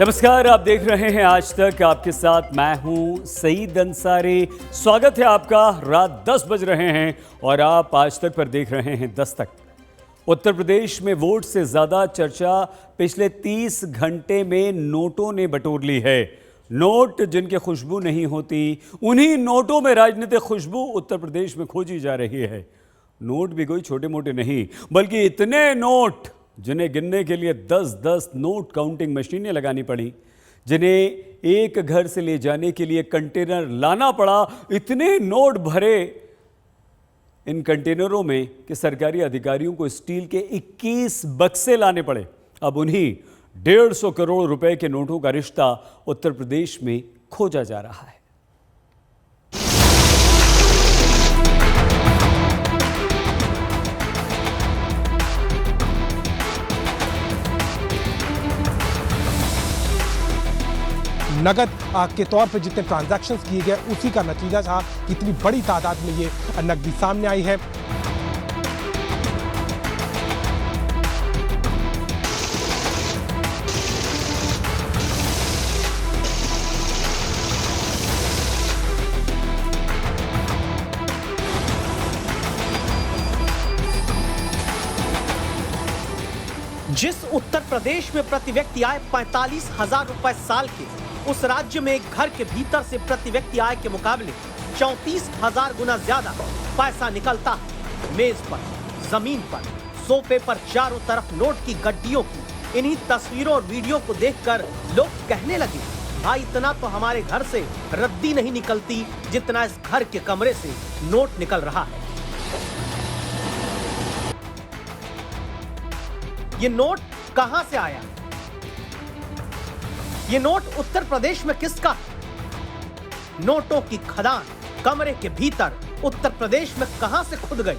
नमस्कार, आप देख रहे हैं आज तक। आपके साथ मैं हूं सईद अंसारी। स्वागत है आपका। रात 10 बज रहे हैं और आप आज तक पर देख रहे हैं दस्तक। उत्तर प्रदेश में वोट से ज्यादा चर्चा पिछले 30 घंटे में नोटों ने बटोर ली है। नोट जिनके खुशबू नहीं होती, उन्हीं नोटों में राजनीतिक खुशबू उत्तर प्रदेश में खोजी जा रही है। नोट भी कोई छोटे मोटे नहीं, बल्कि इतने नोट जिन्हें गिनने के लिए 10-10 नोट काउंटिंग मशीनें लगानी पड़ी, जिन्हें एक घर से ले जाने के लिए कंटेनर लाना पड़ा। इतने नोट भरे इन कंटेनरों में कि सरकारी अधिकारियों को स्टील के 21 बक्से लाने पड़े। अब उन्हीं 150 करोड़ रुपए के नोटों का रिश्ता उत्तर प्रदेश में खोजा जा रहा है। नगद के तौर पर जितने ट्रांजैक्शंस किए गए उसी का नतीजा था कि इतनी बड़ी तादाद में ये नकदी सामने आई है। जिस उत्तर प्रदेश में प्रति व्यक्ति आय 45,000 रुपए साल के, उस राज्य में एक घर के भीतर से प्रति व्यक्ति आय के मुकाबले 34,000 गुना ज्यादा पैसा निकलता है। मेज पर, जमीन पर, सोफे पर चारों तरफ नोट की गड्डियों की इन्हीं तस्वीरों और वीडियो को देखकर लोग कहने लगे, भाई इतना तो हमारे घर से रद्दी नहीं निकलती जितना इस घर के कमरे से नोट निकल रहा है। ये नोट कहां से आया? ये नोट उत्तर प्रदेश में किसका? नोटों की खदान कमरे के भीतर उत्तर प्रदेश में कहां से खुद गई?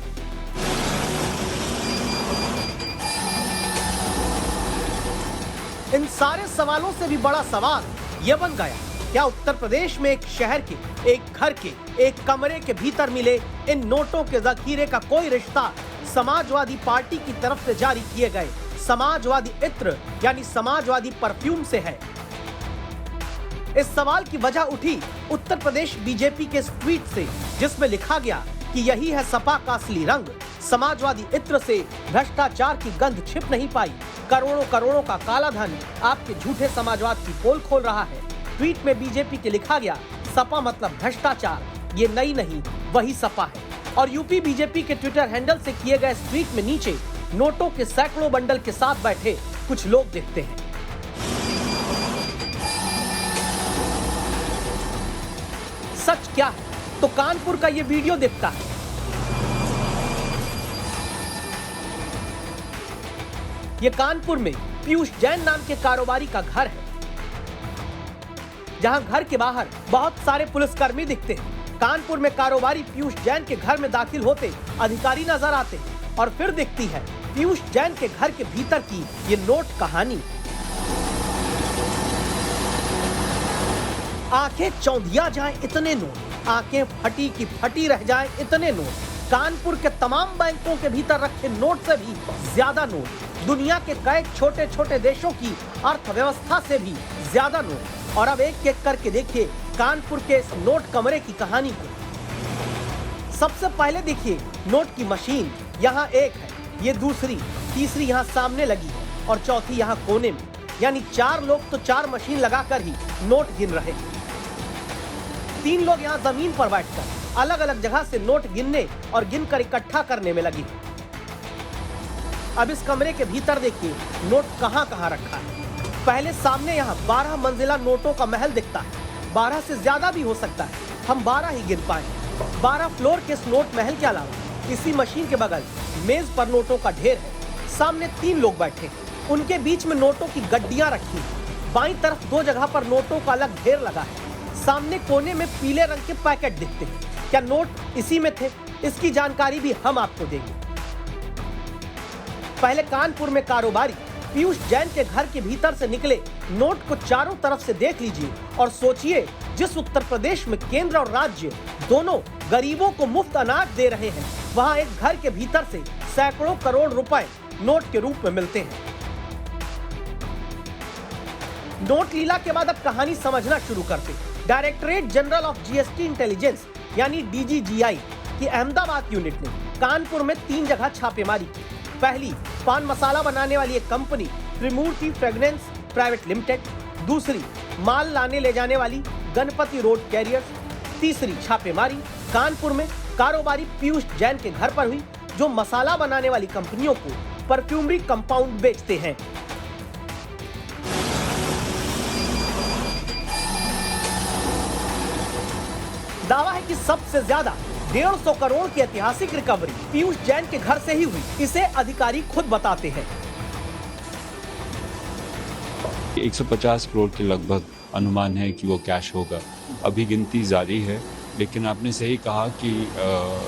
इन सारे सवालों से भी बड़ा सवाल यह बन गया, क्या उत्तर प्रदेश में एक शहर के, एक घर के, एक कमरे के भीतर मिले इन नोटों के जखीरे का कोई रिश्ता समाजवादी पार्टी की तरफ से जारी किए गए समाजवादी इत्र यानी समाजवादी परफ्यूम से है? इस सवाल की वजह उठी उत्तर प्रदेश बीजेपी के ट्वीट से, जिसमें लिखा गया कि यही है सपा का असली रंग। समाजवादी इत्र से भ्रष्टाचार की गंध छिप नहीं पाई। करोड़ों करोड़ों का काला धन आपके झूठे समाजवाद की पोल खोल रहा है। ट्वीट में बीजेपी के लिखा गया, सपा मतलब भ्रष्टाचार, ये नई नहीं वही सपा है। और यूपी बीजेपी के ट्विटर हैंडल से किए गए ट्वीट में नीचे नोटों के सैकड़ों बंडल के साथ बैठे कुछ लोग दिखते हैं। सच क्या है? तो कानपुर का ये वीडियो दिखता है। ये कानपुर में पीयूष जैन नाम के कारोबारी का घर है, जहां घर के बाहर बहुत सारे पुलिसकर्मी दिखते हैं। कानपुर में कारोबारी पीयूष जैन के घर में दाखिल होते अधिकारी नजर आते हैं और फिर दिखती है पीयूष जैन के घर के भीतर की ये नोट कहानी। आंखें चौंधिया जाएं इतने नोट, आंखें फटी की फटी रह जाएं इतने नोट। कानपुर के तमाम बैंकों के भीतर रखे नोट से भी ज्यादा नोट, दुनिया के कई छोटे छोटे देशों की अर्थव्यवस्था से भी ज्यादा नोट। और अब एक एक करके देखिए कानपुर के इस नोट कमरे की कहानी को। सबसे पहले देखिए नोट की मशीन, यहाँ एक है, ये दूसरी, तीसरी यहाँ सामने लगी है और चौथी यहाँ कोने में। यानी 4 लोग तो 4 मशीन लगाकर ही नोट गिन रहे हैं। 3 लोग यहाँ जमीन पर बैठकर अलग अलग जगह से नोट गिनने और गिनकर इकट्ठा करने में लगी है। अब इस कमरे के भीतर देखिए नोट कहां कहां रखा है। पहले सामने यहाँ 12 मंजिला नोटों का महल दिखता है। 12 से ज्यादा भी हो सकता है, हम 12 ही गिन पाए। 12 फ्लोर के इस नोट महल के अलावा इसी मशीन के बगल मेज पर नोटों का ढेर है। सामने 3 लोग बैठे हैं, उनके बीच में नोटों की गड्डियां रखी हैं। बाईं तरफ 2 जगह पर नोटों का अलग ढेर लगा है। सामने कोने में पीले रंग के पैकेट दिखते हैं। क्या नोट इसी में थे? इसकी जानकारी भी हम आपको देंगे। पहले कानपुर में कारोबारी पीयूष जैन के घर के भीतर से निकले नोट को चारों तरफ से देख लीजिए और सोचिए, जिस उत्तर प्रदेश में केंद्र और राज्य दोनों गरीबों को मुफ्त अनाज दे रहे हैं, वहां एक घर के भीतर से सैकड़ों करोड़ रुपए नोट के रूप में मिलते हैं। नोट लीला के बाद अब कहानी समझना शुरू करते। Directorate general of GST intelligence यानी डीजीजीआई की अहमदाबाद यूनिट ने कानपुर में 3 जगह छापेमारी की। पहली, पान मसाला बनाने वाली एक कंपनी त्रिमूर्ति फ्रेग्रेंस प्राइवेट लिमिटेड। दूसरी, माल लाने ले जाने वाली गणपति रोड कैरियर्स। तीसरी छापेमारी कानपुर में कारोबारी पीयूष जैन के घर पर हुई, जो मसाला बनाने वाली कंपनियों को परफ्यूमरी कंपाउंड बेचते हैं। दावा है कि सबसे ज्यादा 150 करोड़ की ऐतिहासिक रिकवरी पीयूष जैन के घर से ही हुई। इसे अधिकारी खुद बताते हैं। 150 करोड़ के लगभग अनुमान है कि वो कैश होगा। अभी गिनती जारी है, लेकिन आपने सही कहा कि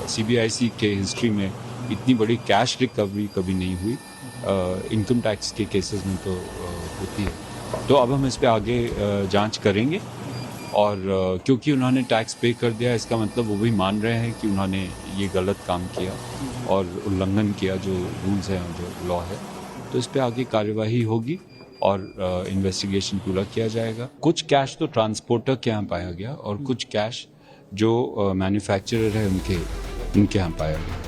सीबीआईसी के हिस्ट्री में इतनी बड़ी कैश रिकवरी कभी नहीं हुई। इनकम टैक्स के केसेस में तो होती है। तो अब हम इस पे आगे जांच करेंगे, और क्योंकि उन्होंने टैक्स पे कर दिया, इसका मतलब वो भी मान रहे हैं कि उन्होंने ये गलत काम किया और उल्लंघन किया जो रूल्स हैं, जो लॉ है। तो इस पे आगे कार्यवाही होगी और इन्वेस्टिगेशन पूरा किया जाएगा। कुछ कैश तो ट्रांसपोर्टर के यहाँ पाया गया और कुछ कैश जो मैन्युफैक्चरर है उनके यहाँ पाया गया।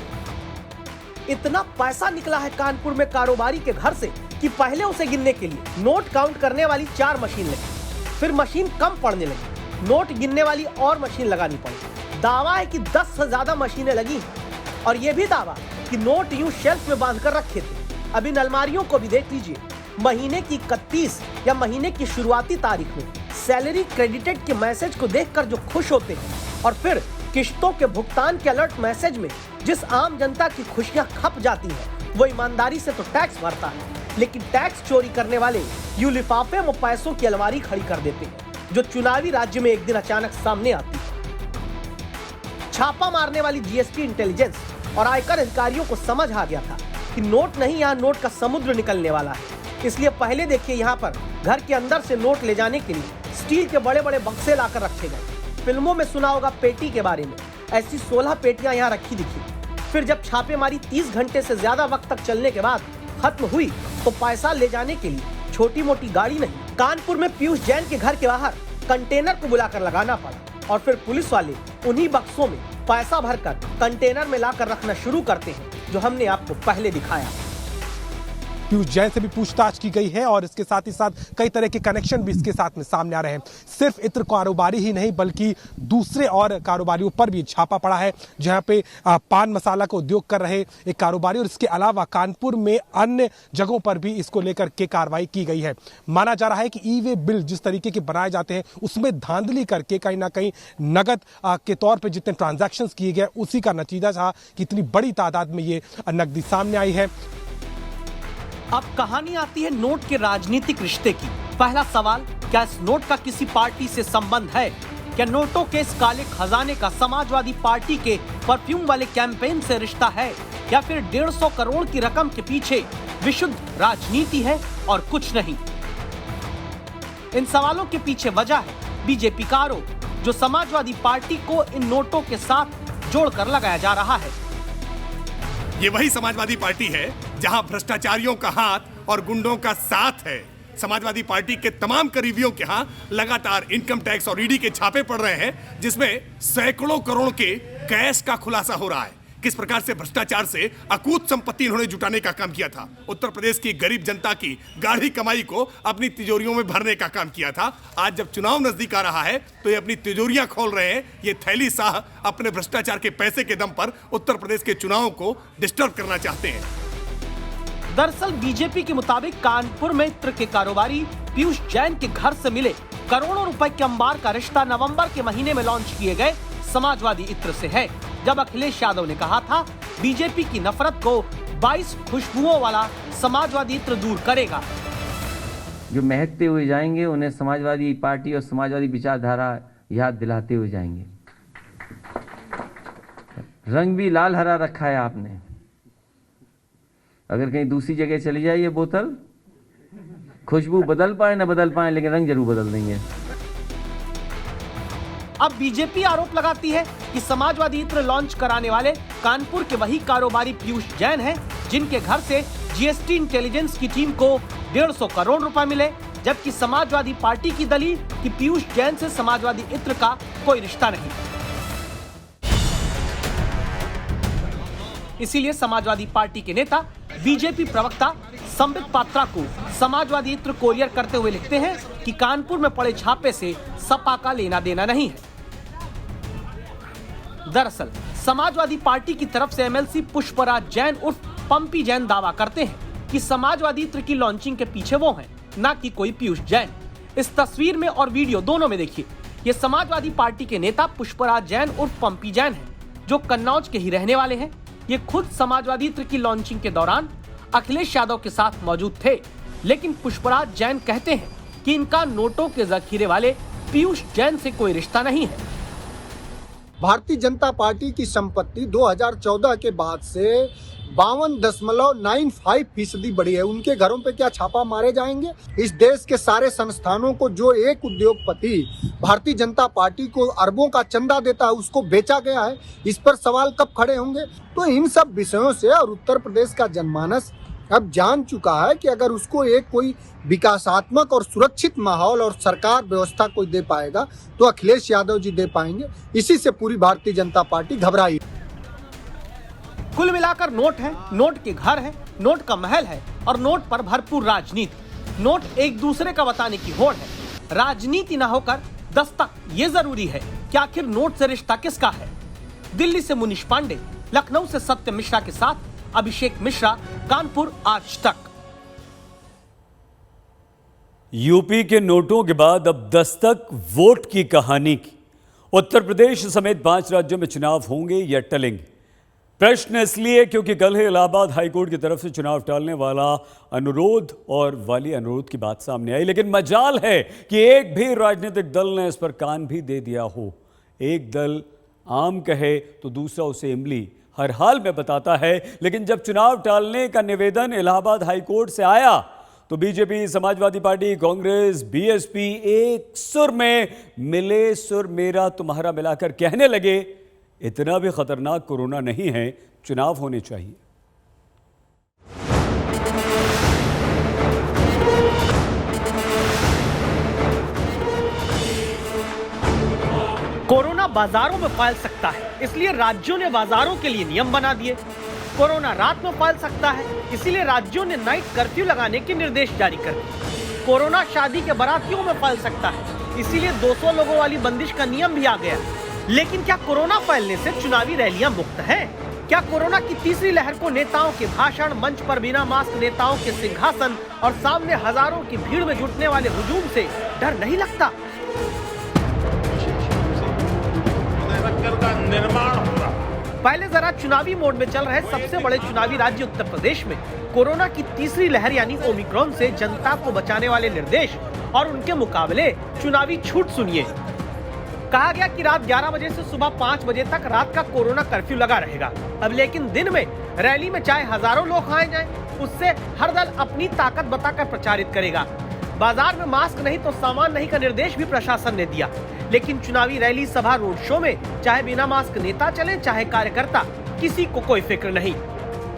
इतना पैसा निकला है कानपुर में कारोबारी के घर से कि पहले उसे गिनने के लिए नोट काउंट करने वाली 4 मशीन लगी, फिर मशीन कम पड़ने लगी, नोट गिनने वाली और मशीन लगानी पड़ी। दावा है कि 10 से ज्यादा मशीनें लगी और यह भी दावा कि नोट यूं शेल्फ में बांधकर रखे थे। अब इन अलमारियों को भी देख लीजिए। महीने की 31 या महीने की शुरुआती तारीख में सैलरी क्रेडिटेड के मैसेज को देखकर जो खुश होते हैं और फिर किश्तों के भुगतान के अलर्ट मैसेज में जिस आम जनता की खुशियां खप जाती हैं, वो ईमानदारी से तो टैक्स भरता है, लेकिन टैक्स चोरी करने वाले यूं लिफाफे में पैसों की अलमारी खड़ी कर देते हैं, जो चुनावी राज्य में एक दिन अचानक सामने आती है। छापा मारने वाली जीएसटी इंटेलिजेंस और आयकर अधिकारियों को समझ आ गया था कि नोट नहीं, यहाँ नोट का समुद्र निकलने वाला है। इसलिए पहले देखिए, यहाँ पर घर के अंदर से नोट ले जाने के लिए स्टील के बड़े बड़े बक्से लाकर रखे गए। फिल्मों में सुना होगा पेटी के बारे में, ऐसी 16 पेटियां यहाँ रखी दिखी। फिर जब छापेमारी 30 घंटे से ज्यादा वक्त तक चलने के बाद खत्म हुई, तो पैसा ले जाने के लिए छोटी मोटी गाड़ी नहीं, कानपुर में पीयूष जैन के घर के बाहर कंटेनर को बुलाकर लगाना पड़ा और फिर पुलिस वाले उन्हीं बक्सों में पैसा भरकर कंटेनर में लाकर रखना शुरू करते हैं, जो हमने आपको पहले दिखाया। पीयूष जैन से भी पूछताछ की गई है और इसके साथ ही साथ कई तरह के कनेक्शन भी इसके साथ में सामने आ रहे हैं। सिर्फ इत्र कारोबारी ही नहीं, बल्कि दूसरे और कारोबारियों पर भी छापा पड़ा है, जहां पे पान मसाला का उद्योग कर रहे एक कारोबारी और इसके अलावा कानपुर में अन्य जगहों पर भी इसको लेकर के कार्रवाई की गई है। माना जा रहा है कि ई वे बिल जिस तरीके के बनाए जाते हैं, उसमें धांधली करके कहीं ना कहीं नगद के तौर पर जितने ट्रांजैक्शंस किए गए, उसी का नतीजा था कि इतनी बड़ी तादाद में ये नकदी सामने आई है। अब कहानी आती है नोट के राजनीतिक रिश्ते की। पहला सवाल, क्या इस नोट का किसी पार्टी से संबंध है? क्या नोटों के इस काले खजाने का समाजवादी पार्टी के परफ्यूम वाले कैंपेन से रिश्ता है, या फिर 150 करोड़ की रकम के पीछे विशुद्ध राजनीति है और कुछ नहीं? इन सवालों के पीछे वजह है बीजेपी का आरोप, जो समाजवादी पार्टी को इन नोटों के साथ जोड़कर लगाया जा रहा है। ये वही समाजवादी पार्टी है जहां भ्रष्टाचारियों का हाथ और गुंडों का साथ है। समाजवादी पार्टी के तमाम करीबियों के यहाँ लगातार इनकम टैक्स और ईडी के छापे पड़ रहे हैं, जिसमें सैकड़ों करोड़ के कैश का खुलासा हो रहा है। किस प्रकार से भ्रष्टाचार से अकूत संपत्ति इन्होंने जुटाने का काम किया था, उत्तर प्रदेश की गरीब जनता की गाढ़ी कमाई को अपनी तिजोरियों में भरने का काम किया था। आज जब चुनाव नजदीक आ रहा है, तो ये अपनी तिजोरियां खोल रहे हैं। ये थैली शाह अपने भ्रष्टाचार के पैसे के दम पर उत्तर प्रदेश के चुनावों को डिस्टर्ब करना चाहते हैं। दरअसल बीजेपी के मुताबिक कानपुर में इत्र के कारोबारी पीयूष जैन के घर से मिले करोड़ों रुपए के अंबार का रिश्ता नवंबर के महीने में लॉन्च किए गए समाजवादी इत्र से है, जब अखिलेश यादव ने कहा था बीजेपी की नफरत को 22 खुशबुओं वाला समाजवादी इत्र दूर करेगा। जो महकते हुए जाएंगे, उन्हें समाजवादी पार्टी और समाजवादी विचारधारा याद दिलाते हुए जाएंगे। रंग भी लाल हरा रखा है आपने। अगर कहीं दूसरी जगह चली जाए ये बोतल, खुशबू बदल पाए ना बदल पाए, लेकिन रंग जरूर बदल देंगे। अब बीजेपी आरोप लगाती है कि समाजवादी इत्र लॉन्च कराने वाले कानपुर के वही कारोबारी पीयूष जैन हैं, जिनके घर से जीएसटी इंटेलिजेंस की टीम को 150 करोड़ रुपए मिले, जबकि समाजवादी पार्टी की दलील कि पीयूष जैन से समाजवादी इत्र का कोई रिश्ता नहीं। इसीलिए समाजवादी पार्टी के नेता बीजेपी प्रवक्ता संबित पात्रा को समाजवादी इत्र कोरियर करते हुए लिखते हैं कि कानपुर में पड़े छापे से सपा का लेना देना नहीं है। दरअसल समाजवादी पार्टी की तरफ से एमएलसी पुष्पराज जैन उर्फ पंपी जैन दावा करते हैं कि समाजवादी इत्र की लॉन्चिंग के पीछे वो हैं, न कि कोई पीयूष जैन। इस तस्वीर में और वीडियो दोनों में देखिए, ये समाजवादी पार्टी के नेता पुष्पराज जैन उर्फ पंपी जैन हैं, जो कन्नौज के ही रहने वाले हैं। ये खुद समाजवादी इत्र की लॉन्चिंग के दौरान अखिलेश यादव के साथ मौजूद थे, लेकिन पुष्पराज जैन कहते हैं कि इनका नोटों के जखीरे वाले पीयूष जैन से कोई रिश्ता नहीं है। भारतीय जनता पार्टी की संपत्ति 2014 के बाद से 52.95% बढ़ी है। उनके घरों पे क्या छापा मारे जाएंगे? इस देश के सारे संस्थानों को जो एक उद्योगपति भारतीय जनता पार्टी को अरबों का चंदा देता है, उसको बेचा गया है। इस पर सवाल कब खड़े होंगे? तो इन सब विषयों से और उत्तर प्रदेश का जनमानस अब जान चुका है कि अगर उसको एक कोई विकासात्मक और सुरक्षित माहौल और सरकार व्यवस्था कोई दे पाएगा तो अखिलेश यादव जी दे पाएंगे। इसी से पूरी भारतीय जनता पार्टी घबराई। कुल मिलाकर नोट है, नोट के घर है, नोट का महल है और नोट पर भरपूर राजनीति। नोट एक दूसरे का बताने की होड़ है। राजनीति न होकर दस्तक ये जरूरी है कि आखिर नोट से रिश्ता किसका है। दिल्ली से मुनीश पांडे, लखनऊ से सत्य मिश्रा के साथ अभिषेक मिश्रा, कानपुर आज तक। यूपी के नोटों के बाद अब दस्तक वोट की कहानी की। उत्तर प्रदेश समेत 5 राज्यों में चुनाव होंगे या टलेंगे? प्रश्न इसलिए क्योंकि कल ही इलाहाबाद हाईकोर्ट की तरफ से चुनाव टालने वाला अनुरोध और वाली अनुरोध की बात सामने आई, लेकिन मजाल है कि एक भी राजनीतिक दल ने इस पर कान भी दे दिया हो। एक दल आम कहे तो दूसरा उसे इमली हर हाल में बताता है, लेकिन जब चुनाव टालने का निवेदन इलाहाबाद हाईकोर्ट से आया तो BJP, Samajwadi party, Congress, BSP एक सुर में मिले सुर मेरा तुम्हारा मिलाकर कहने लगे, इतना भी खतरनाक कोरोना नहीं है, चुनाव होने चाहिए। कोरोना बाजारों में फैल सकता है, इसलिए राज्यों ने बाजारों के लिए नियम बना दिए। कोरोना रात में फैल सकता है, इसीलिए राज्यों ने नाइट कर्फ्यू लगाने के निर्देश जारी कर दिए। कोरोना शादी के बारातियों में फैल सकता है, इसीलिए 200 लोगों वाली बंदिश का नियम भी आ गया। लेकिन क्या कोरोना फैलने से चुनावी रैलियां मुक्त हैं? क्या कोरोना की तीसरी लहर को नेताओं के भाषण, मंच पर बिना मास्क नेताओं के सिंहासन और सामने हजारों की भीड़ में जुटने वाले हुजूम से डर नहीं लगता? पहले जरा चुनावी मोड में चल रहे सबसे बड़े चुनावी राज्य उत्तर प्रदेश में कोरोना की तीसरी लहर यानी ओमिक्रॉन से जनता को बचाने वाले निर्देश और उनके मुकाबले चुनावी छूट सुनिए। कहा गया कि रात 11 बजे से सुबह 5 बजे तक रात का कोरोना कर्फ्यू लगा रहेगा। अब लेकिन दिन में रैली में चाहे हजारों लोग आए जाएं, उससे हर दल अपनी ताकत बताकर प्रचारित करेगा। बाजार में मास्क नहीं तो सामान नहीं का निर्देश भी प्रशासन ने दिया। लेकिन चुनावी रैली, सभा, रोड शो में चाहे बिना मास्क नेता चले चाहे कार्यकर्ता, किसी को कोई फिक्र नहीं।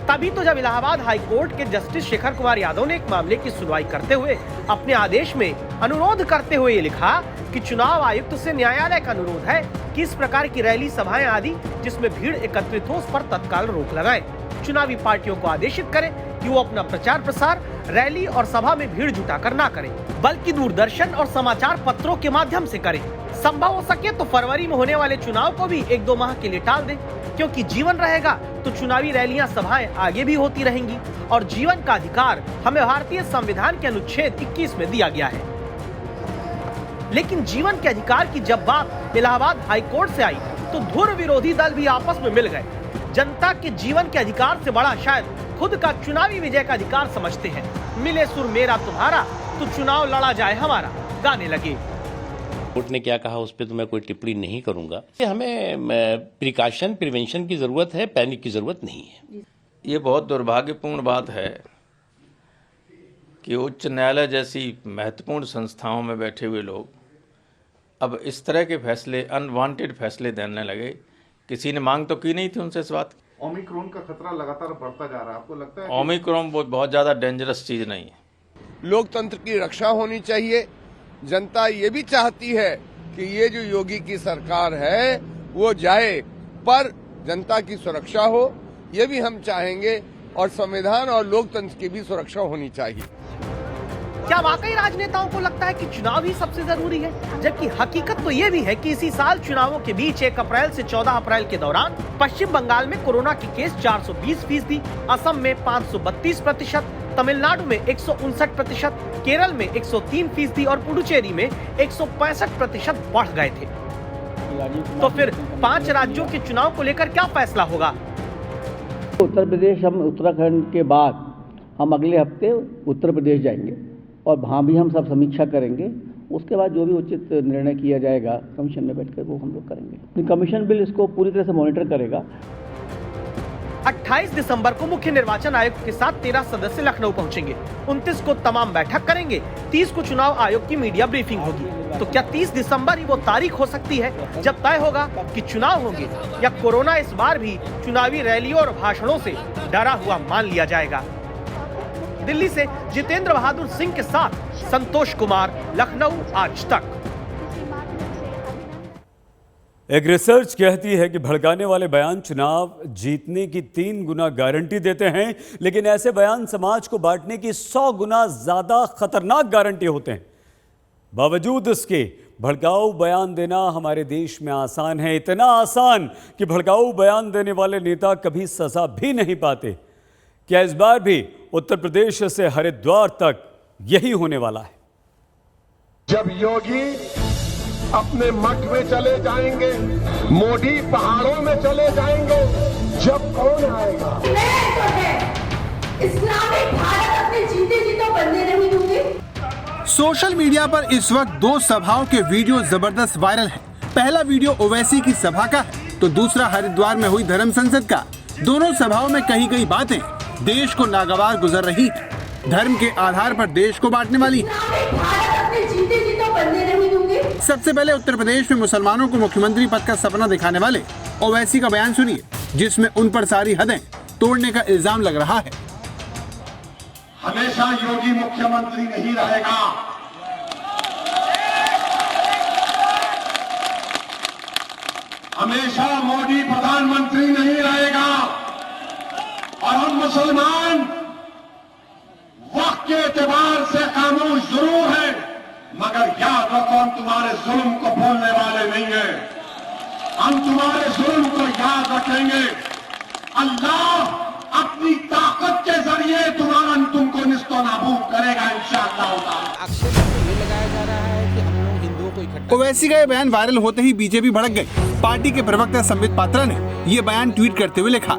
तभी तो जब इलाहाबाद हाईकोर्ट के जस्टिस शेखर कुमार यादव ने एक मामले की सुनवाई करते हुए अपने आदेश में अनुरोध करते हुए ये लिखा कि चुनाव आयुक्त से न्यायालय का अनुरोध है कि इस प्रकार की रैली, सभाएं आदि जिसमें भीड़ एकत्रित हो उस पर तत्काल रोक लगाएं। चुनावी पार्टियों को आदेशित करें कि वो अपना प्रचार प्रसार रैली और सभा में भीड़ जुटाकर ना करें, बल्कि दूरदर्शन और समाचार पत्रों के माध्यम से करें। संभव हो सके तो फरवरी में होने वाले चुनाव को भी 1-2 माह के लिए टाल दें, क्योंकि जीवन रहेगा तो चुनावी रैलियां, सभाएं आगे भी होती रहेंगी और जीवन का अधिकार हमें भारतीय संविधान के अनुच्छेद 21 में दिया गया है। लेकिन जीवन के अधिकार की जब बात इलाहाबाद हाईकोर्ट से आई तो धुर विरोधी दल भी आपस में मिल गए। जनता के जीवन के अधिकार से बड़ा शायद खुद का चुनावी विजय का अधिकार समझते हैं। मिले सुर मेरा तुम्हारा तो चुनाव लड़ा जाए हमारा, गाने लगे। कोर्ट ने क्या कहा उस पर तो मैं कोई टिप्पणी नहीं करूंगा। हमें प्रिकॉशन, प्रिवेंशन की जरूरत है, पैनिक की जरूरत नहीं है। ये बहुत दुर्भाग्यपूर्ण बात है कि उच्च न्यायालय जैसी महत्वपूर्ण संस्थाओं में बैठे हुए लोग अब इस तरह के फैसले, अनवांटेड फैसले देने लगे। किसी ने मांग तो की नहीं थी उनसे इस बात की। ओमिक्रॉन का खतरा लगातार बढ़ता जा रहा है, आपको लगता है? ओमिक्रॉन बहुत ज़्यादा डेंजरस चीज़ नहीं है। लोकतंत्र की रक्षा होनी चाहिए। जनता ये भी चाहती है कि ये जो योगी की सरकार है वो जाए, पर जनता की सुरक्षा हो, ये भी हम चाहेंगे, और संविधान और लोकतंत्र की भी सुरक्षा होनी चाहिए। क्या वाकई राजनेताओं को लगता है कि चुनाव ही सबसे जरूरी है? जबकि हकीकत तो ये भी है कि इसी साल चुनावों के बीच 1 अप्रैल से 14 अप्रैल के दौरान पश्चिम बंगाल में कोरोना के केस 420%, असम में 532%, तमिलनाडु में 159%, केरल में 103% और पुडुचेरी में 165% बढ़ गए थे। तो फिर 5 राज्यों के चुनाव को लेकर क्या फैसला होगा? उत्तर प्रदेश, हम उत्तराखंड के बाद हम अगले हफ्ते उत्तर प्रदेश जाएंगे और वहाँ भी हम सब समीक्षा करेंगे। उसके बाद जो भी उचित निर्णय किया जाएगा कमीशन में बैठकर वो हम लोग करेंगे। कमीशन बिल इसको पूरी तरह से मॉनिटर करेगा। 28 दिसंबर को मुख्य निर्वाचन आयुक्त के साथ 13 सदस्य लखनऊ पहुंचेंगे। 29 को तमाम बैठक करेंगे। 30 को चुनाव आयोग की मीडिया ब्रीफिंग होगी। तो क्या 30 दिसंबर ही वो तारीख हो सकती है जब तय होगा कि चुनाव होंगे, या कोरोना इस बार भी चुनावी रैलियों और भाषणों से डरा हुआ मान लिया जाएगा? दिल्ली से जितेंद्र बहादुर सिंह के साथ संतोष कुमार, लखनऊ आज तक। एक रिसर्च कहती है कि भड़काने वाले बयान चुनाव जीतने की 3 गुना गारंटी देते हैं, लेकिन ऐसे बयान समाज को बांटने की 100 गुना ज्यादा खतरनाक गारंटी होते हैं। बावजूद इसके भड़काऊ बयान देना हमारे देश में आसान है, इतना आसान कि भड़काऊ बयान देने वाले नेता कभी सजा भी नहीं पाते। क्या इस बार भी उत्तर प्रदेश से हरिद्वार तक यही होने वाला है? जब योगी अपने मठ में चले जाएंगे, मोदी पहाड़ों में चले जाएंगे, जब कौन आएगा? इस्लामिक भारत अपने जीते जी तो बनने नहीं दूंगी। सोशल मीडिया पर इस वक्त 2 सभाओं के वीडियो जबरदस्त वायरल हैं। पहला वीडियो ओवैसी की सभा का है तो दूसरा हरिद्वार में हुई धर्म संसद का। दोनों सभाओं में कही गई बातें देश को नागवार गुजर रही है। धर्म के आधार पर देश को बांटने वाली। सबसे पहले उत्तर प्रदेश में मुसलमानों को मुख्यमंत्री पद का सपना दिखाने वाले ओवैसी का बयान सुनिए, जिसमें उन पर सारी हदें तोड़ने का इल्जाम लग रहा है। हमेशा योगी मुख्यमंत्री नहीं रहेगा। हमेशा मोदी प्रधानमंत्री नहीं रहेगा। और हम मुसलमान वक्त के एतबार से खामोश जरूर हैं, मगर याद रखो हम तुम्हारे जुल्म को भूलने वाले नहीं हैं। हम तुम्हारे जुल्म को याद रखेंगे। अल्लाह अपनी ताकत के जरिए तुमको निस्तो नाबूद करेगा इंशाअल्लाह। आक्षेप ये लगाया जा रहा है कि हम लोग हिंदुओं को इकट्ठा। ओवैसी का ये बयान वायरल होते ही बीजेपी भड़क गई। पार्टी के प्रवक्ता संबित पात्रा ने ये बयान ट्वीट करते हुए लिखा,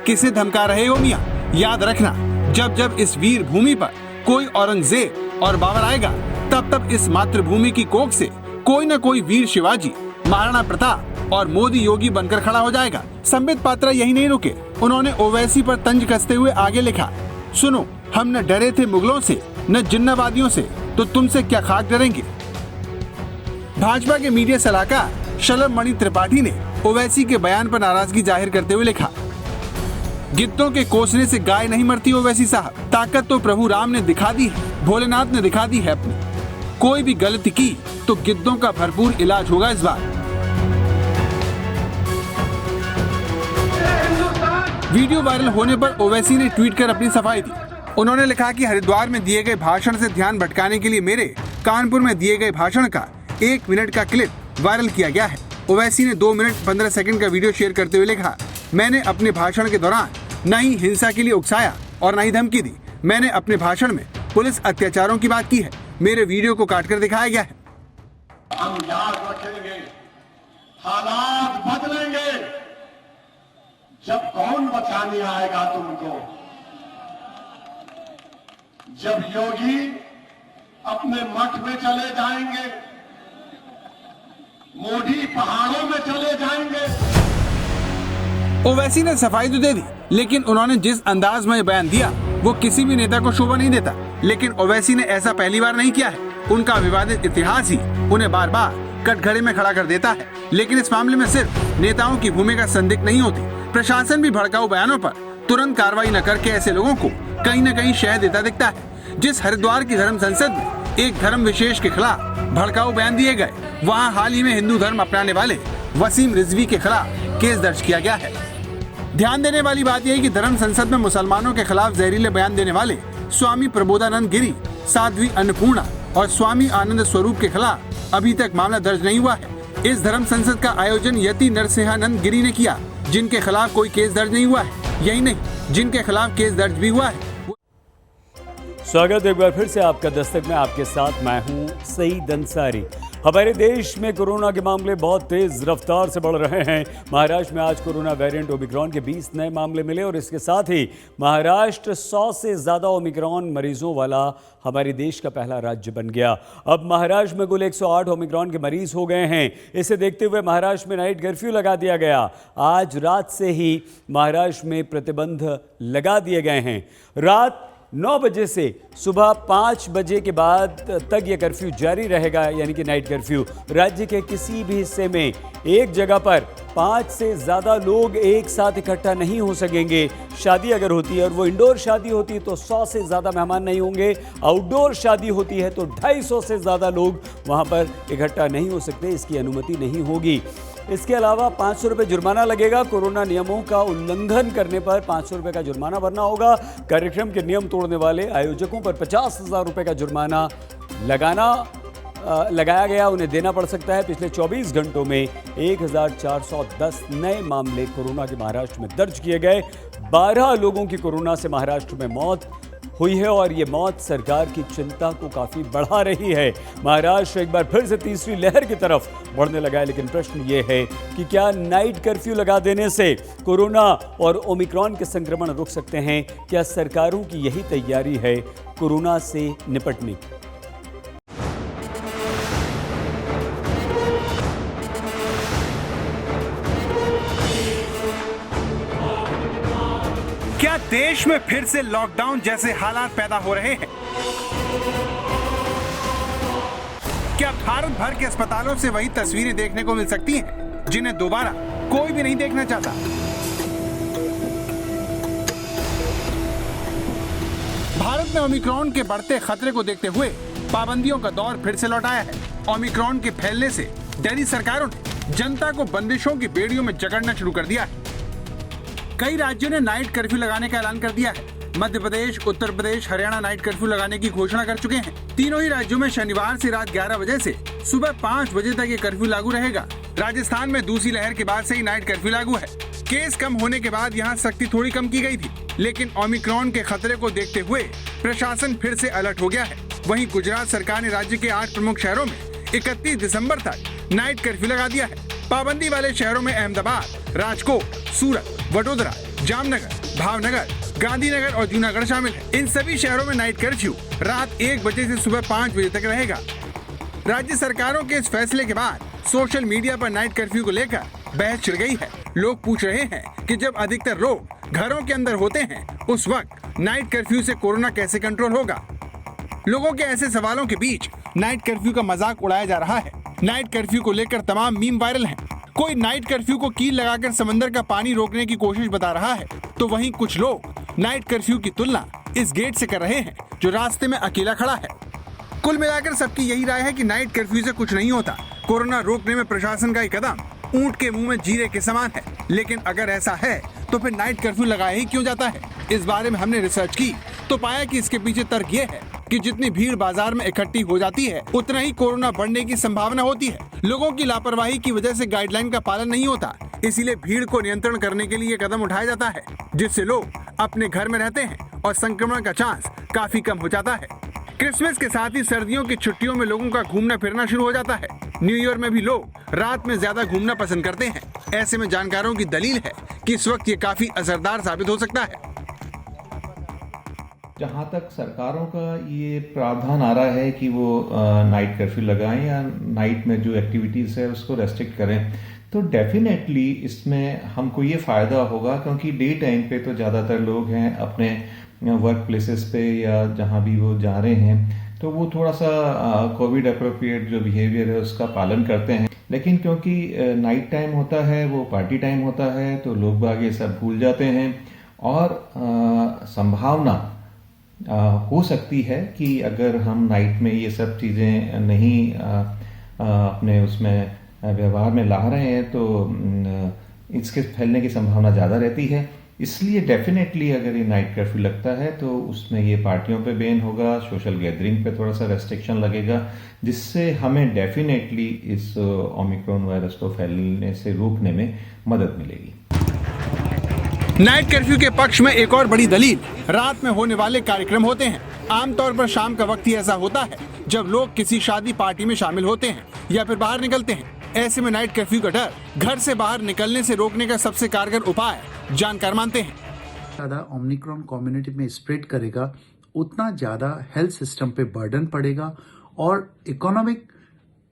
किसे धमका रहे हो मियां? याद रखना, जब जब इस वीर भूमि पर कोई औरंगजेब और बाबर आएगा, तब तब इस मातृभूमि की कोख से कोई न कोई वीर शिवाजी, महाराणा प्रताप और मोदी योगी बनकर खड़ा हो जाएगा। संबित पात्रा यही नहीं रुके, उन्होंने ओवैसी पर तंज कसते हुए आगे लिखा, सुनो, हम न डरे थे मुगलों से, न जिन्नावादियों से, तो तुमसे क्या खाक डरेंगे। भाजपा के मीडिया सलाहकार शलभ मणि त्रिपाठी ने ओवैसी के बयान पर नाराजगी जाहिर करते हुए लिखा, गिद्धों के कोसने से गाय नहीं मरती ओवैसी साहब, ताकत तो प्रभु राम ने दिखा दी है, भोलेनाथ ने दिखा दी है अपनी। कोई भी गलती की तो गिद्धों का भरपूर इलाज होगा इस बार। वीडियो वायरल होने पर ओवैसी ने ट्वीट कर अपनी सफाई दी। उन्होंने लिखा कि हरिद्वार में दिए गए भाषण से ध्यान भटकाने के लिए मेरे कानपुर में दिए गए भाषण का 1 मिनट का क्लिप वायरल किया गया है। ओवैसी ने 2 मिनट 15 सेकंड का वीडियो शेयर करते हुए लिखा, मैंने अपने भाषण के दौरान न ही हिंसा के लिए उकसाया और न ही धमकी दी। मैंने अपने भाषण में पुलिस अत्याचारों की बात की है। मेरे वीडियो को काटकर दिखाया गया है। हम याद रखेंगे, हालात बदलेंगे, जब कौन बचाने आएगा तुमको। जब योगी अपने मठ में चले जाएंगे, मोदी पहाड़ों में चले जाएंगे। ओवैसी ने सफाई तो दे दी, लेकिन उन्होंने जिस अंदाज में बयान दिया वो किसी भी नेता को शोभा नहीं देता। लेकिन ओवैसी ने ऐसा पहली बार नहीं किया है। उनका विवादित इतिहास ही उन्हें बार बार कटघरे में खड़ा कर देता है। लेकिन इस मामले में सिर्फ नेताओं की भूमिका संदिग्ध नहीं होती, प्रशासन भी भड़काऊ बयानों पर तुरंत कार्रवाई न करके ऐसे लोगों को कहीं न कहीं शह देता दिखता है। जिस हरिद्वार की धर्म संसद में एक धर्म विशेष के खिलाफ भड़काऊ बयान दिए गए, वहाँ हाल ही में हिंदू धर्म अपनाने वाले वसीम रिजवी के खिलाफ केस दर्ज किया गया है। ध्यान देने वाली बात यह है कि धर्म संसद में मुसलमानों के खिलाफ जहरीले बयान देने वाले स्वामी प्रबोधानंद गिरी, साध्वी अन्नपूर्णा और स्वामी आनंद स्वरूप के खिलाफ अभी तक मामला दर्ज नहीं हुआ है। इस धर्म संसद का आयोजन यति नरसिंहानंद गिरी ने किया, जिनके खिलाफ कोई केस दर्ज नहीं हुआ है। यही नहीं, जिनके खिलाफ केस दर्ज भी हुआ है। स्वागत एक बार फिर से आपका दस्तक में, आपके साथ मैं हूं सईद अंसारी। हमारे देश में कोरोना के मामले बहुत तेज रफ्तार से बढ़ रहे हैं। महाराष्ट्र में आज कोरोना वेरिएंट ओमिक्रॉन के 20 नए मामले मिले और इसके साथ ही महाराष्ट्र 100 से ज़्यादा ओमिक्रॉन मरीजों वाला हमारे देश का पहला राज्य बन गया। अब महाराष्ट्र में कुल 108 ओमिक्रॉन के मरीज हो गए हैं। इसे देखते हुए महाराष्ट्र में नाइट कर्फ्यू लगा दिया गया। आज रात से ही महाराष्ट्र में प्रतिबंध लगा दिए गए हैं। रात 9 बजे से सुबह 5 बजे के बाद तक यह कर्फ्यू जारी रहेगा, यानी कि नाइट कर्फ्यू। राज्य के किसी भी हिस्से में एक जगह पर 5 से ज़्यादा लोग एक साथ इकट्ठा नहीं हो सकेंगे। शादी अगर होती है और वो इंडोर शादी होती है तो 100 से ज़्यादा मेहमान नहीं होंगे। आउटडोर शादी होती है तो 250 से ज़्यादा लोग वहाँ पर इकट्ठा नहीं हो सकते, इसकी अनुमति नहीं होगी। इसके अलावा 500 रुपये जुर्माना लगेगा। कोरोना नियमों का उल्लंघन करने पर 500 रुपये का जुर्माना भरना होगा। कार्यक्रम के नियम तोड़ने वाले आयोजकों पर 50,000 रुपये का जुर्माना लगाया गया, उन्हें देना पड़ सकता है। पिछले 24 घंटों में 1410 नए मामले कोरोना के महाराष्ट्र में दर्ज किए गए। 12 लोगों की कोरोना से महाराष्ट्र में मौत हुई है और ये मौत सरकार की चिंता को काफ़ी बढ़ा रही है। महाराष्ट्र एक बार फिर से तीसरी लहर की तरफ बढ़ने लगा है, लेकिन प्रश्न ये है कि क्या नाइट कर्फ्यू लगा देने से कोरोना और ओमिक्रॉन के संक्रमण रुक सकते हैं? क्या सरकारों की यही तैयारी है कोरोना से निपटने की? क्या देश में फिर से लॉकडाउन जैसे हालात पैदा हो रहे हैं? क्या भारत भर के अस्पतालों से वही तस्वीरें देखने को मिल सकती हैं, जिन्हें दोबारा कोई भी नहीं देखना चाहता? भारत में ओमिक्रॉन के बढ़ते खतरे को देखते हुए पाबंदियों का दौर फिर से लौट आया है। ओमिक्रॉन के फैलने से दिल्ली सरकारों ने जनता को बंदिशों की बेड़ियों में जकड़ना शुरू कर दिया है। कई राज्यों ने नाइट कर्फ्यू लगाने का ऐलान कर दिया है। मध्य प्रदेश, उत्तर प्रदेश, हरियाणा नाइट कर्फ्यू लगाने की घोषणा कर चुके हैं। तीनों ही राज्यों में शनिवार से रात 11 बजे से सुबह 5 बजे तक ये कर्फ्यू लागू रहेगा। राजस्थान में दूसरी लहर के बाद से ही नाइट कर्फ्यू लागू है। केस कम होने के बाद यहाँ सख्ती थोड़ी कम की गई थी, लेकिन ओमिक्रॉन के खतरे को देखते हुए प्रशासन फिर से अलर्ट हो गया है। वहीं गुजरात सरकार ने राज्य के 8 प्रमुख शहरों में 31 दिसंबर तक नाइट कर्फ्यू लगा दिया है। पाबंदी वाले शहरों में अहमदाबाद, राजकोट, सूरत, वडोदरा, जामनगर, भावनगर, गांधीनगर और जूनागढ़ शामिल है। इन सभी शहरों में नाइट कर्फ्यू रात 1 बजे से सुबह 5 बजे तक रहेगा। राज्य सरकारों के इस फैसले के बाद सोशल मीडिया पर नाइट कर्फ्यू को लेकर बहस छिड़ गई है। लोग पूछ रहे हैं कि जब अधिकतर लोग घरों के अंदर होते हैं, उस वक्त नाइट कर्फ्यू से कोरोना कैसे कंट्रोल होगा? लोगों के ऐसे सवालों के बीच नाइट कर्फ्यू का मजाक उड़ाया जा रहा है। नाइट कर्फ्यू को लेकर तमाम मीम वायरल हैं। कोई नाइट कर्फ्यू को कील लगाकर समंदर का पानी रोकने की कोशिश बता रहा है, तो वहीं कुछ लोग नाइट कर्फ्यू की तुलना इस गेट से कर रहे हैं जो रास्ते में अकेला खड़ा है। कुल मिलाकर सबकी यही राय है कि नाइट कर्फ्यू से कुछ नहीं होता। कोरोना रोकने में प्रशासन का ये कदम ऊंट के मुंह में जीरे के समान है। लेकिन अगर ऐसा है तो फिर नाइट कर्फ्यू लगाया ही क्यों जाता है? इस बारे में हमने रिसर्च की तो पाया कि इसके पीछे तर्क ये है कि जितनी भीड़ बाजार में इकट्ठी हो जाती है, उतना ही कोरोना बढ़ने की संभावना होती है। लोगों की लापरवाही की वजह से गाइडलाइन का पालन नहीं होता, इसीलिए भीड़ को नियंत्रण करने के लिए कदम उठाया जाता है, जिससे लोग अपने घर में रहते हैं और संक्रमण का चांस काफी कम हो जाता है। क्रिसमस के साथ ही सर्दियों की छुट्टियों में लोगों का घूमना फिरना शुरू हो जाता है। न्यू ईयर में भी लोग रात में ज्यादा घूमना पसंद करते हैं। ऐसे में जानकारों की दलील है कि इस वक्त ये काफी असरदार साबित हो सकता है। जहाँ तक सरकारों का ये प्रावधान आ रहा है कि वो नाइट कर्फ्यू लगाएं या नाइट में जो एक्टिविटीज़ है उसको रेस्ट्रिक्ट करें, तो डेफिनेटली इसमें हमको ये फ़ायदा होगा, क्योंकि डे टाइम पे तो ज़्यादातर लोग हैं अपने वर्क प्लेसेस पे या जहाँ भी वो जा रहे हैं, तो वो थोड़ा सा कोविड अप्रोप्रिएट जो बिहेवियर है उसका पालन करते हैं। लेकिन क्योंकि नाइट टाइम होता है, वो पार्टी टाइम होता है, तो लोग बाग ये सब भूल जाते हैं और संभावना हो सकती है कि अगर हम नाइट में ये सब चीज़ें नहीं अपने उसमें व्यवहार में ला रहे हैं तो इसके फैलने की संभावना ज़्यादा रहती है। इसलिए डेफिनेटली अगर ये नाइट कर्फ्यू लगता है तो उसमें ये पार्टियों पे बैन होगा, सोशल गैदरिंग पे थोड़ा सा रेस्ट्रिक्शन लगेगा, जिससे हमें डेफिनेटली इस ओमिक्रॉन वायरस को फैलने से रोकने में मदद मिलेगी। नाइट कर्फ्यू के पक्ष में एक और बड़ी दलील रात में होने वाले कार्यक्रम होते हैं। आमतौर पर शाम का वक्त ही ऐसा होता है जब लोग किसी शादी पार्टी में शामिल होते हैं या फिर बाहर निकलते हैं। ऐसे में नाइट कर्फ्यू का डर घर से बाहर निकलने से रोकने का सबसे कारगर उपाय जानकार मानते हैं। ज्यादा ओमिक्रॉन कम्युनिटी में स्प्रेड करेगा उतना ज्यादा हेल्थ सिस्टम पे बर्डन पड़ेगा और इकोनॉमिक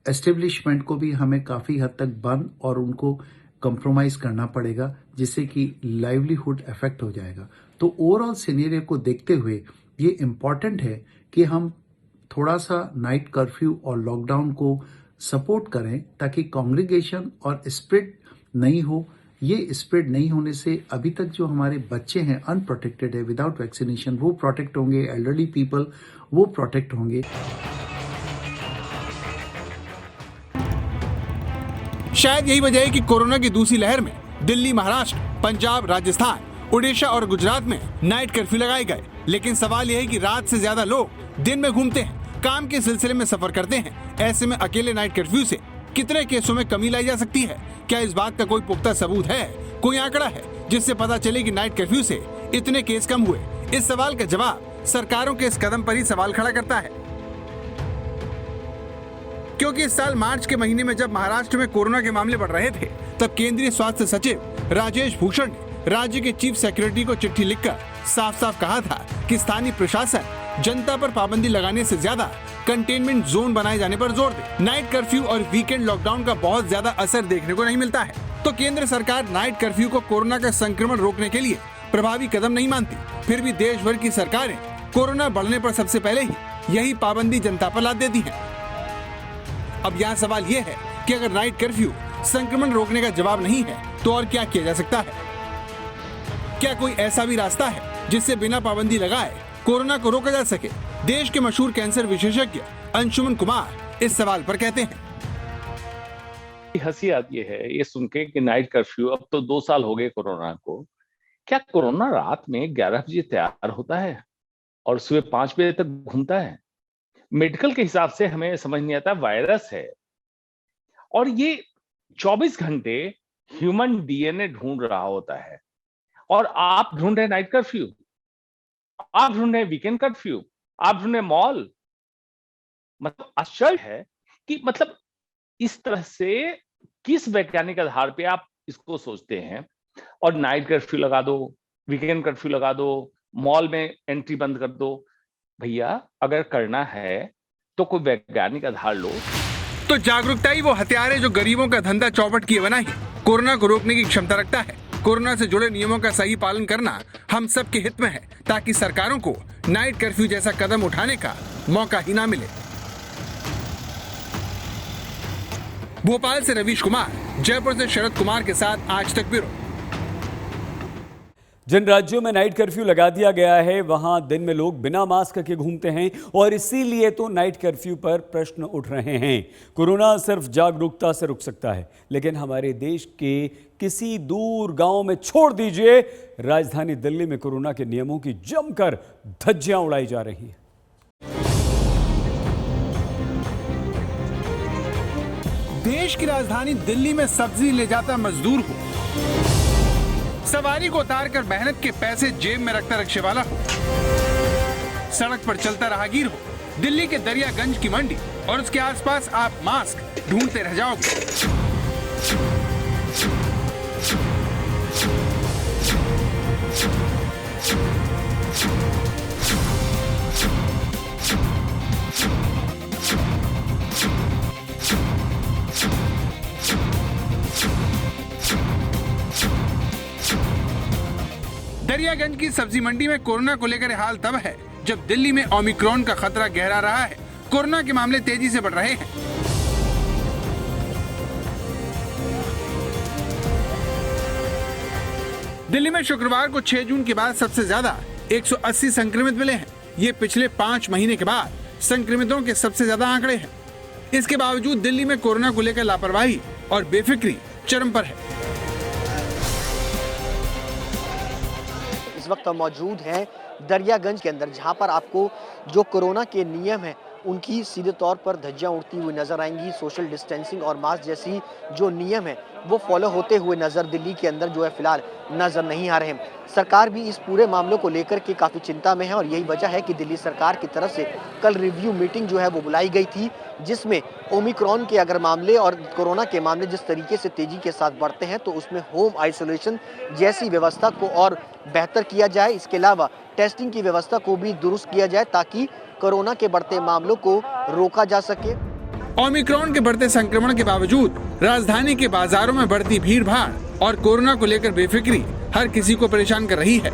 एस्टेब्लिशमेंट को भी हमें काफी हद तक बंद और उनको कंप्रोमाइज करना पड़ेगा, जिससे कि लाइवलीहुड इफेक्ट हो जाएगा। तो ओवरऑल सिनेरियो को देखते हुए ये इम्पॉर्टेंट है कि हम थोड़ा सा नाइट कर्फ्यू और लॉकडाउन को सपोर्ट करें ताकि कांग्रीगेशन और स्प्रेड नहीं हो। ये स्प्रेड नहीं होने से अभी तक जो हमारे बच्चे हैं अनप्रोटेक्टेड है विदाउट वैक्सीनेशन, वो प्रोटेक्ट होंगे, एल्डरली पीपल वो प्रोटेक्ट होंगे। शायद यही वजह है कि कोरोना की दूसरी लहर में दिल्ली, महाराष्ट्र, पंजाब, राजस्थान, उड़ीसा और गुजरात में नाइट कर्फ्यू लगाए गए। लेकिन सवाल यह है कि रात से ज्यादा लोग दिन में घूमते हैं, काम के सिलसिले में सफर करते हैं। ऐसे में अकेले नाइट कर्फ्यू से कितने केसों में कमी लाई जा सकती है? क्या इस बात का कोई पुख्ता सबूत है, कोई आंकड़ा है जिससे पता चले कि नाइट कर्फ्यू से इतने केस कम हुए? इस सवाल का जवाब सरकारों के इस कदम पर ही सवाल खड़ा करता है, क्योंकि इस साल मार्च के महीने में जब महाराष्ट्र में कोरोना के मामले बढ़ रहे थे तब केंद्रीय स्वास्थ्य सचिव राजेश भूषण ने राज्य के चीफ सेक्रेटरी को चिट्ठी लिखकर साफ साफ कहा था कि स्थानीय प्रशासन जनता पर पाबंदी लगाने से ज्यादा कंटेनमेंट जोन बनाए जाने पर जोर दे। नाइट कर्फ्यू और वीकेंड लॉकडाउन का बहुत ज्यादा असर देखने को नहीं मिलता है, तो केंद्र सरकार नाइट कर्फ्यू को कोरोना का संक्रमण रोकने के लिए प्रभावी कदम नहीं मानती। फिर भी देश भर की सरकारें कोरोना बढ़ने पर सबसे पहले ही यही पाबंदी जनता पर लाद देती है। अब यहाँ सवाल ये है कि अगर नाइट कर्फ्यू संक्रमण रोकने का जवाब नहीं है तो और क्या किया जा सकता है? क्या कोई ऐसा भी रास्ता है जिससे बिना पाबंदी लगाए कोरोना को रोका जा सके? देश के मशहूर कैंसर विशेषज्ञ अंशुमन कुमार इस सवाल पर कहते हैं। हंसी आती है ये सुन के कि नाइट कर्फ्यू, अब तो 2 साल हो गए कोरोना को। क्या कोरोना रात में 11 बजे तैयार होता है और सुबह 5 बजे तक घूमता है? मेडिकल के हिसाब से हमें समझ नहीं आता, वायरस है और ये 24 घंटे ह्यूमन डीएनए ढूंढ रहा होता है और आप ढूंढ रहे नाइट कर्फ्यू, आप ढूंढ रहे वीकेंड कर्फ्यू, आप ढूंढ रहे मॉल। मतलब आश्चर्य है कि मतलब इस तरह से किस वैज्ञानिक आधार पे आप इसको सोचते हैं और नाइट कर्फ्यू लगा दो, वीकेंड कर्फ्यू लगा दो, मॉल में एंट्री बंद कर दो। भैया अगर करना है तो कोई वैज्ञानिक आधार लो। तो जागरूकता ही वो हथियार है जो गरीबों का धंधा चौपट किए बना ही कोरोना को रोकने की क्षमता रखता है। कोरोना से जुड़े नियमों का सही पालन करना हम सब के हित में है ताकि सरकारों को नाइट कर्फ्यू जैसा कदम उठाने का मौका ही ना मिले। भोपाल से रवीश कुमार, जयपुर से शरद कुमार के साथ आज तक ब्यूरो। जिन राज्यों में नाइट कर्फ्यू लगा दिया गया है वहां दिन में लोग बिना मास्क के घूमते हैं और इसीलिए तो नाइट कर्फ्यू पर प्रश्न उठ रहे हैं। कोरोना सिर्फ जागरूकता से रुक सकता है, लेकिन हमारे देश के किसी दूर गांव में छोड़ दीजिए, राजधानी दिल्ली में कोरोना के नियमों की जमकर धज्जियां उड़ाई जा रही हैं। देश की राजधानी दिल्ली में सब्जी ले जाता मजदूर हो, सवारी को उतार कर मेहनत के पैसे जेब में रखता रिक्शे वाला हो, सड़क पर चलता राहगीर हो, दिल्ली के दरियागंज की मंडी और उसके आसपास आप मास्क ढूंढते रह जाओगे। दरियागंज की सब्जी मंडी में कोरोना को लेकर हाल तब है जब दिल्ली में ओमिक्रॉन का खतरा गहरा रहा है। कोरोना के मामले तेजी से बढ़ रहे हैं। दिल्ली में शुक्रवार को 6 जून के बाद सबसे ज्यादा 180 संक्रमित मिले हैं। ये पिछले 5 महीने के बाद संक्रमितों के सबसे ज्यादा आंकड़े हैं। इसके बावजूद दिल्ली में कोरोना को लेकर लापरवाही और बेफिक्री चरम पर है। इस वक्त हम मौजूद हैं दरियागंज के अंदर, जहां पर आपको जो कोरोना के नियम हैं उनकी सीधे तौर पर धज्जियां उड़ती हुई नजर आएंगी। सोशल डिस्टेंसिंग और मास्क जैसी जो नियम है वो फॉलो होते हुए नजर दिल्ली के अंदर जो है फिलहाल नजर नहीं आ रहे हैं। सरकार भी इस पूरे मामले को लेकर के काफी चिंता में है और यही वजह है कि दिल्ली सरकार की तरफ से कल रिव्यू मीटिंग जो है वो बुलाई गई थी, जिसमें ओमिक्रॉन के अगर मामले और कोरोना के मामले जिस तरीके से तेजी के साथ बढ़ते हैं तो उसमें होम आइसोलेशन जैसी व्यवस्था को और बेहतर किया जाए। इसके अलावा टेस्टिंग की व्यवस्था को भी दुरुस्त किया जाए ताकि कोरोना के बढ़ते मामलों को रोका जा सके। ओमिक्रॉन के बढ़ते संक्रमण के बावजूद राजधानी के बाजारों में बढ़ती भीड़ भाड़ और कोरोना को लेकर बेफिक्री हर किसी को परेशान कर रही है।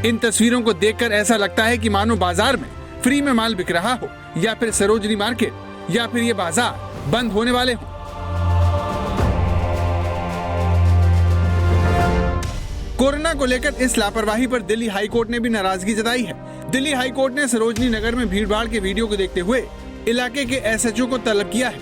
इन तस्वीरों को देखकर ऐसा लगता है कि मानो बाजार में फ्री में माल बिक रहा हो या फिर सरोजनी मार्केट या फिर ये बाजार बंद होने वाले हों। कोरोना को लेकर इस लापरवाही पर दिल्ली हाईकोर्ट ने भी नाराजगी जताई है। दिल्ली हाईकोर्ट ने सरोजनी नगर में भीड़भाड़ के वीडियो को देखते हुए इलाके के एसएचओ को तलब किया है।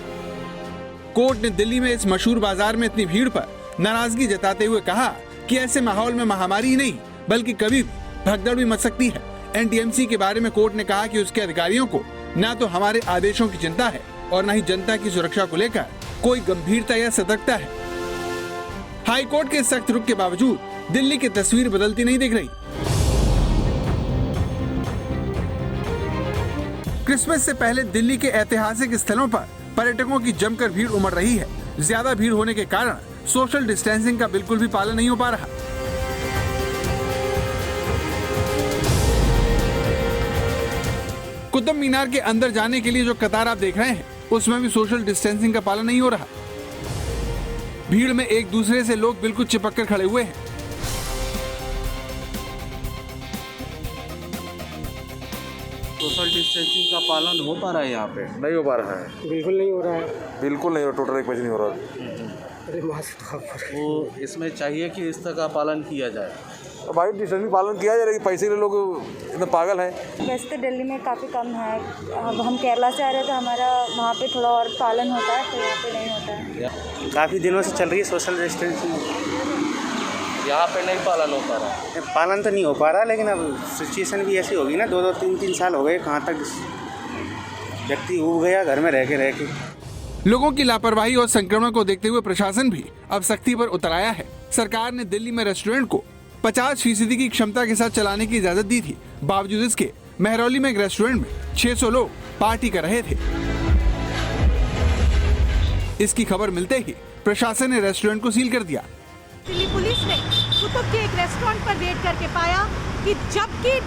कोर्ट ने दिल्ली में इस मशहूर बाजार में इतनी भीड़ पर नाराजगी जताते हुए कहा कि ऐसे माहौल में महामारी ही नहीं बल्कि कभी भी भगदड़ भी मच सकती है। एनटीएमसी के बारे में कोर्ट ने कहा कि उसके अधिकारियों को न तो हमारे आदेशों की चिंता है और न ही जनता की सुरक्षा को लेकर कोई गंभीरता या सतर्कता है। हाईकोर्ट के सख्त रुख के बावजूद दिल्ली की तस्वीर बदलती नहीं दिख रही। क्रिसमस से पहले दिल्ली के ऐतिहासिक स्थलों पर पर्यटकों की जमकर भीड़ उमड़ रही है। ज्यादा भीड़ होने के कारण सोशल डिस्टेंसिंग का बिल्कुल भी पालन नहीं हो पा रहा। कुतुब मीनार के अंदर जाने के लिए जो कतार आप देख रहे हैं उसमें भी सोशल डिस्टेंसिंग का पालन नहीं हो रहा। भीड़ में एक दूसरे से लोग बिल्कुल चिपक कर खड़े हुए हैं। सोशल डिस्टेंसिंग का पालन हो पा रहा है यहाँ पे? नहीं हो पा रहा है। बिल्कुल नहीं हो रहा है। बिल्कुल नहीं हो, टोटल 1 बजे नहीं हो रहा। अरे तो इसमें चाहिए कि इस तरह का पालन किया जाए। भाई डिस्टेंसिंग पालन किया जाए, लेकिन पैसे के लोग इतने पागल हैं। वैसे तो दिल्ली में काफ़ी कम है। अब हम केरला से आ रहे थे, हमारा वहाँ पे थोड़ा और पालन होता है तो यहाँ पे नहीं होता है। काफ़ी दिनों से चल रही है सोशल डिस्टेंसिंग, यहाँ पे नहीं पालन हो पा रहा है। पालन तो नहीं हो पा रहा, लेकिन अब सिचुएशन भी ऐसी होगी ना, 2-2, 3-3 साल हो गए, कहाँ तक व्यक्ति उब गया घर में रह के। लोगों की लापरवाही और संक्रमण को देखते हुए प्रशासन भी अब सख्ती पर उतर आया है। सरकार ने दिल्ली में रेस्टोरेंट को 50% की क्षमता के साथ चलाने की इजाजत दी थी। बावजूद इसके मेहरौली में एक रेस्टोरेंट में 600 लोग पार्टी कर रहे थे। इसकी खबर मिलते ही प्रशासन ने रेस्टोरेंट को सील कर दिया। दिल्ली पुलिस ने कुतुब के एक रेस्टोरेंट पर रेड करके पाया कि जबकि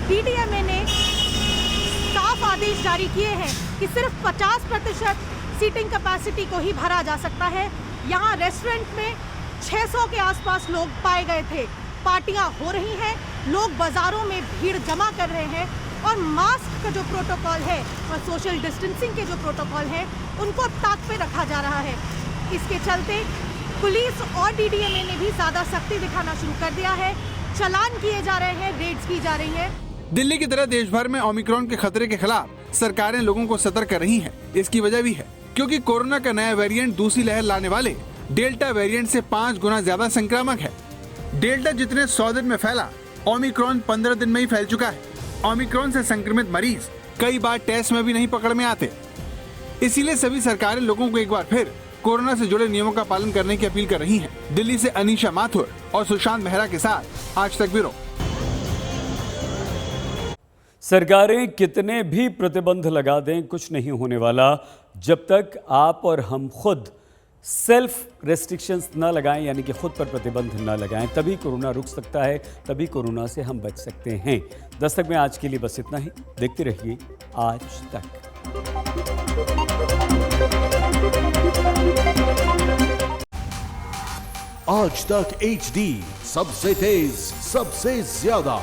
डीडीएमए ने साफ आदेश जारी किए हैं कि सिर्फ 50% सीटिंग कैपेसिटी को ही भरा जा सकता है, यहाँ रेस्टोरेंट में 600 के आसपास लोग पाए गए थे। पार्टियां हो रही हैं, लोग बाजारों में भीड़ जमा कर रहे हैं और मास्क का जो प्रोटोकॉल है और सोशल डिस्टेंसिंग के जो प्रोटोकॉल है उनको ताक पे रखा जा रहा है। इसके चलते पुलिस और डीडीएमए ने भी ज्यादा सख्ती दिखाना शुरू कर दिया है। चालान किए जा रहे हैं, रेड्स की जा रही है। दिल्ली की तरह देश भर में ओमिक्रॉन के खतरे के खिलाफ सरकारें लोगों को सतर्क कर रही हैं। इसकी वजह भी है क्योंकि कोरोना का नया वेरिएंट दूसरी लहर लाने वाले डेल्टा वेरिएंट से 5 गुना ज्यादा संक्रामक है। डेल्टा जितने 100 दिन में फैला, ओमिक्रॉन 15 दिन में ही फैल चुका है। ओमिक्रॉन से संक्रमित मरीज कई बार टेस्ट में भी नहीं पकड़ में आते। इसीलिए सभी सरकारें लोगों को एक बार फिर कोरोना से जुड़े नियमों का पालन करने की अपील कर रही हैं। दिल्ली से अनीशा माथुर और सुशांत मेहरा के साथ आज तक ब्यूरो। सरकारें कितने भी प्रतिबंध लगा दें, कुछ नहीं होने वाला जब तक आप और हम खुद सेल्फ रेस्ट्रिक्शंस ना लगाएं, यानी कि खुद पर प्रतिबंध ना लगाएं। तभी कोरोना रुक सकता है, तभी कोरोना से हम बच सकते हैं। दस्तक में आज के लिए बस इतना ही। देखते रहिए आज तक। आज तक HD, सबसे तेज सबसे ज्यादा।